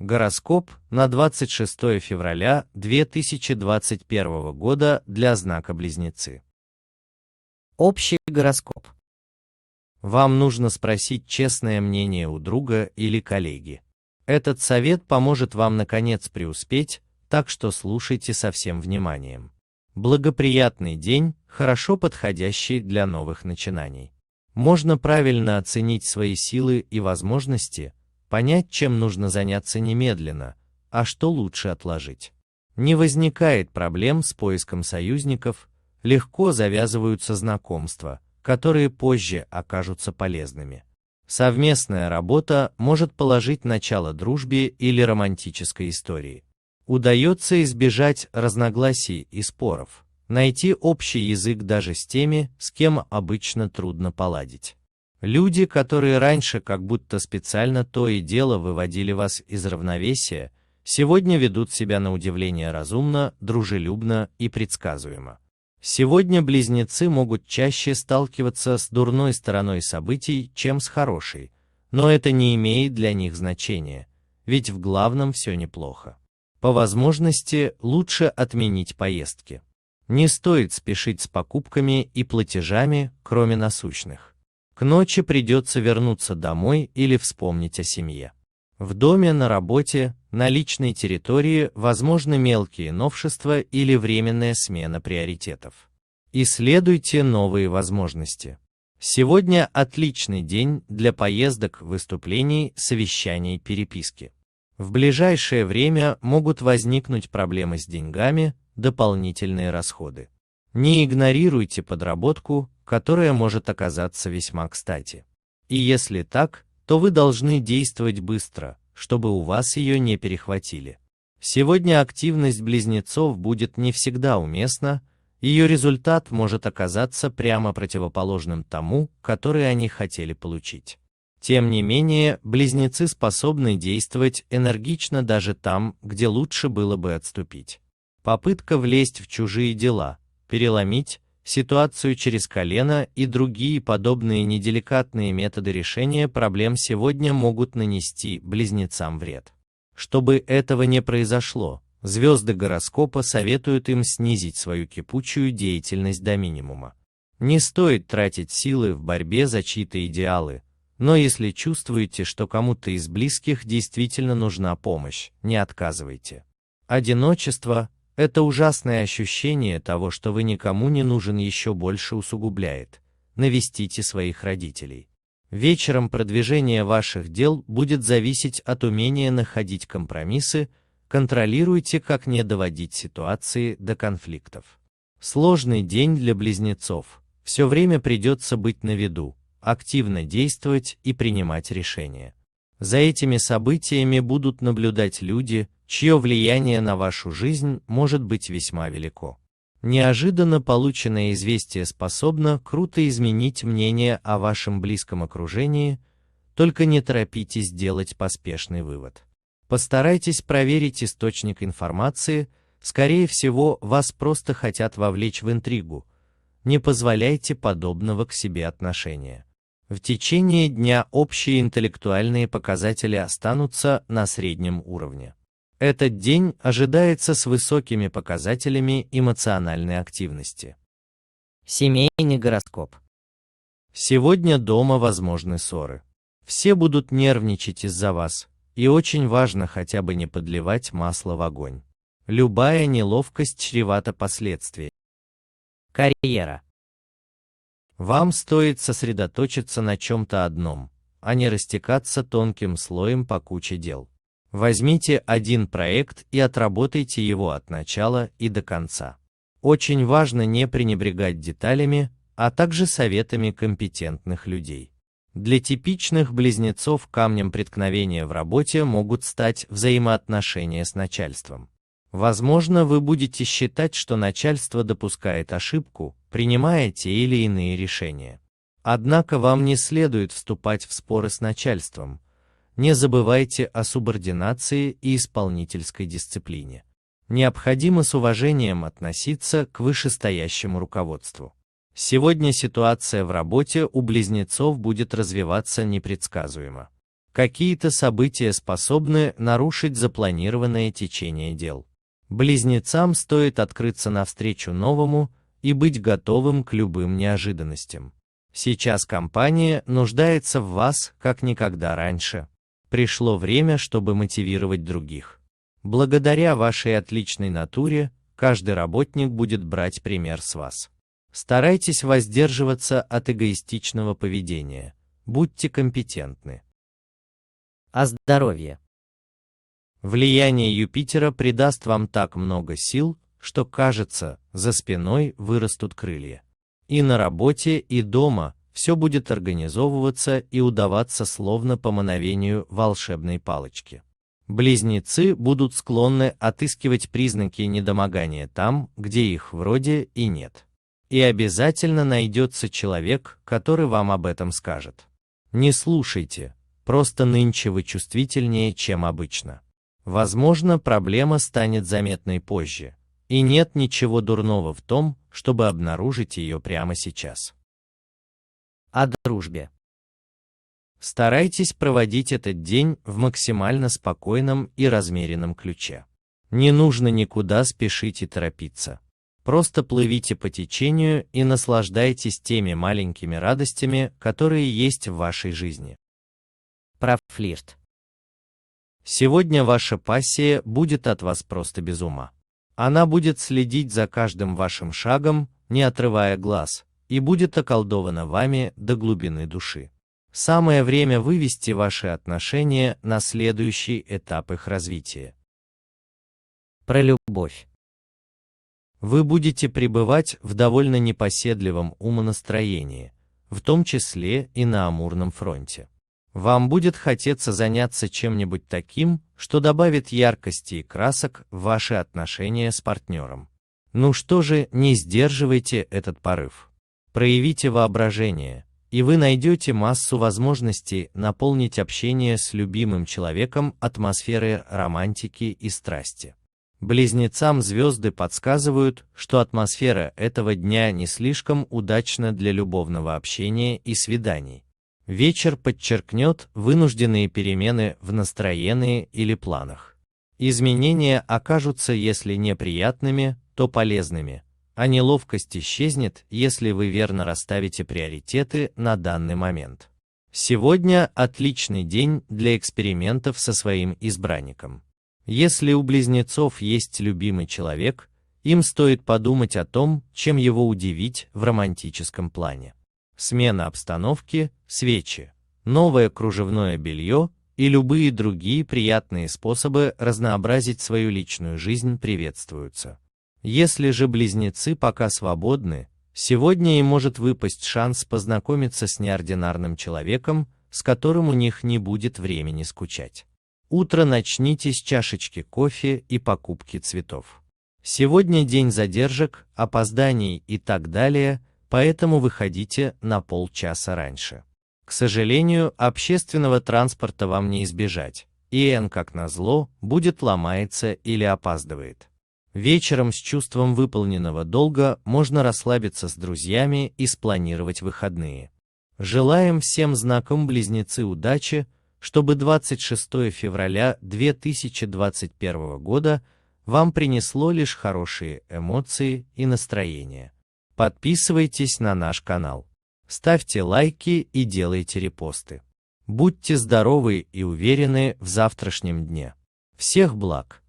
Гороскоп на 26 февраля 2021 года для знака Близнецы. Общий гороскоп. Вам нужно спросить честное мнение у друга или коллеги. Этот совет поможет вам наконец преуспеть, так что слушайте со всем вниманием. Благоприятный день, хорошо подходящий для новых начинаний. Можно правильно оценить свои силы и возможности, понять, чем нужно заняться немедленно, а что лучше отложить. Не возникает проблем с поиском союзников, легко завязываются знакомства, которые позже окажутся полезными. Совместная работа может положить начало дружбе или романтической истории. Удается избежать разногласий и споров, найти общий язык даже с теми, с кем обычно трудно поладить. Люди, которые раньше как будто специально то и дело выводили вас из равновесия, сегодня ведут себя на удивление разумно, дружелюбно и предсказуемо. Сегодня близнецы могут чаще сталкиваться с дурной стороной событий, чем с хорошей, но это не имеет для них значения, ведь в главном все неплохо. По возможности лучше отменить поездки. Не стоит спешить с покупками и платежами, кроме насущных. К ночи придется вернуться домой или вспомнить о семье. В доме, на работе, на личной территории возможны мелкие новшества или временная смена приоритетов. Исследуйте новые возможности. Сегодня отличный день для поездок, выступлений, совещаний, переписки. В ближайшее время могут возникнуть проблемы с деньгами, дополнительные расходы. Не игнорируйте подработку, которая может оказаться весьма кстати. И если так, то вы должны действовать быстро, чтобы у вас ее не перехватили. Сегодня активность близнецов будет не всегда уместна, ее результат может оказаться прямо противоположным тому, который они хотели получить. Тем не менее, близнецы способны действовать энергично даже там, где лучше было бы отступить. Попытка влезть в чужие дела, переломить ситуацию через колено и другие подобные неделикатные методы решения проблем сегодня могут нанести близнецам вред. Чтобы этого не произошло, звезды гороскопа советуют им снизить свою кипучую деятельность до минимума. Не стоит тратить силы в борьбе за чьи-то идеалы, но если чувствуете, что кому-то из близких действительно нужна помощь, не отказывайте. Одиночество – это ужасное ощущение того, что вы никому не нужен, еще больше усугубляет. Навестите своих родителей. Вечером продвижение ваших дел будет зависеть от умения находить компромиссы, контролируйте, как не доводить ситуации до конфликтов. Сложный день для близнецов, все время придется быть на виду, активно действовать и принимать решения. За этими событиями будут наблюдать люди, чье влияние на вашу жизнь может быть весьма велико. Неожиданно полученное известие способно круто изменить мнение о вашем близком окружении, только не торопитесь делать поспешный вывод. Постарайтесь проверить источник информации, скорее всего, вас просто хотят вовлечь в интригу. Не позволяйте подобного к себе отношения. В течение дня общие интеллектуальные показатели останутся на среднем уровне. Этот день ожидается с высокими показателями эмоциональной активности. Семейный гороскоп. Сегодня дома возможны ссоры. Все будут нервничать из-за вас, и очень важно хотя бы не подливать масло в огонь. Любая неловкость чревата последствиями. Карьера. Вам стоит сосредоточиться на чем-то одном, а не растекаться тонким слоем по куче дел. Возьмите один проект и отработайте его от начала и до конца. Очень важно не пренебрегать деталями, а также советами компетентных людей. Для типичных близнецов камнем преткновения в работе могут стать взаимоотношения с начальством. Возможно, вы будете считать, что начальство допускает ошибку, принимая те или иные решения. Однако вам не следует вступать в споры с начальством. Не забывайте о субординации и исполнительской дисциплине. Необходимо с уважением относиться к вышестоящему руководству. Сегодня ситуация в работе у близнецов будет развиваться непредсказуемо. Какие-то события способны нарушить запланированное течение дел. Близнецам стоит открыться навстречу новому и быть готовым к любым неожиданностям. Сейчас компания нуждается в вас, как никогда раньше. Пришло время, чтобы мотивировать других. Благодаря вашей отличной натуре, каждый работник будет брать пример с вас. Старайтесь воздерживаться от эгоистичного поведения. Будьте компетентны. О здоровье. Влияние Юпитера придаст вам так много сил, что, кажется, за спиной вырастут крылья. И на работе, и дома все будет организовываться и удаваться словно по мановению волшебной палочки. Близнецы будут склонны отыскивать признаки недомогания там, где их вроде и нет. И обязательно найдется человек, который вам об этом скажет. Не слушайте, просто нынче вы чувствительнее, чем обычно. Возможно, проблема станет заметной позже, и нет ничего дурного в том, чтобы обнаружить ее прямо сейчас. О дружбе. Старайтесь проводить этот день в максимально спокойном и размеренном ключе. Не нужно никуда спешить и торопиться. Просто плывите по течению и наслаждайтесь теми маленькими радостями, которые есть в вашей жизни. Про флирт. Сегодня ваша пассия будет от вас просто без ума. Она будет следить за каждым вашим шагом, не отрывая глаз, и будет околдована вами до глубины души. Самое время вывести ваши отношения на следующий этап их развития. Про любовь. Вы будете пребывать в довольно непоседливом умонастроении, в том числе и на Амурном фронте. Вам будет хотеться заняться чем-нибудь таким, что добавит яркости и красок в ваши отношения с партнером. Ну что же, не сдерживайте этот порыв. Проявите воображение, и вы найдете массу возможностей наполнить общение с любимым человеком атмосферой романтики и страсти. Близнецам звезды подсказывают, что атмосфера этого дня не слишком удачна для любовного общения и свиданий. Вечер подчеркнет вынужденные перемены в настроении или планах. Изменения окажутся, если неприятными, то полезными, а неловкость исчезнет, если вы верно расставите приоритеты на данный момент. Сегодня отличный день для экспериментов со своим избранником. Если у близнецов есть любимый человек, им стоит подумать о том, чем его удивить в романтическом плане. Смена обстановки, свечи, новое кружевное белье и любые другие приятные способы разнообразить свою личную жизнь приветствуются. Если же близнецы пока свободны, сегодня им может выпасть шанс познакомиться с неординарным человеком, с которым у них не будет времени скучать. Утро начните с чашечки кофе и покупки цветов. Сегодня день задержек, опозданий и так далее, поэтому выходите на полчаса раньше. К сожалению, общественного транспорта вам не избежать, и Н, как назло, будет ломается или опаздывает. Вечером с чувством выполненного долга можно расслабиться с друзьями и спланировать выходные. Желаем всем знакам Близнецы удачи, чтобы 26 февраля 2021 года вам принесло лишь хорошие эмоции и настроение. Подписывайтесь на наш канал, ставьте лайки и делайте репосты. Будьте здоровы и уверены в завтрашнем дне. Всех благ!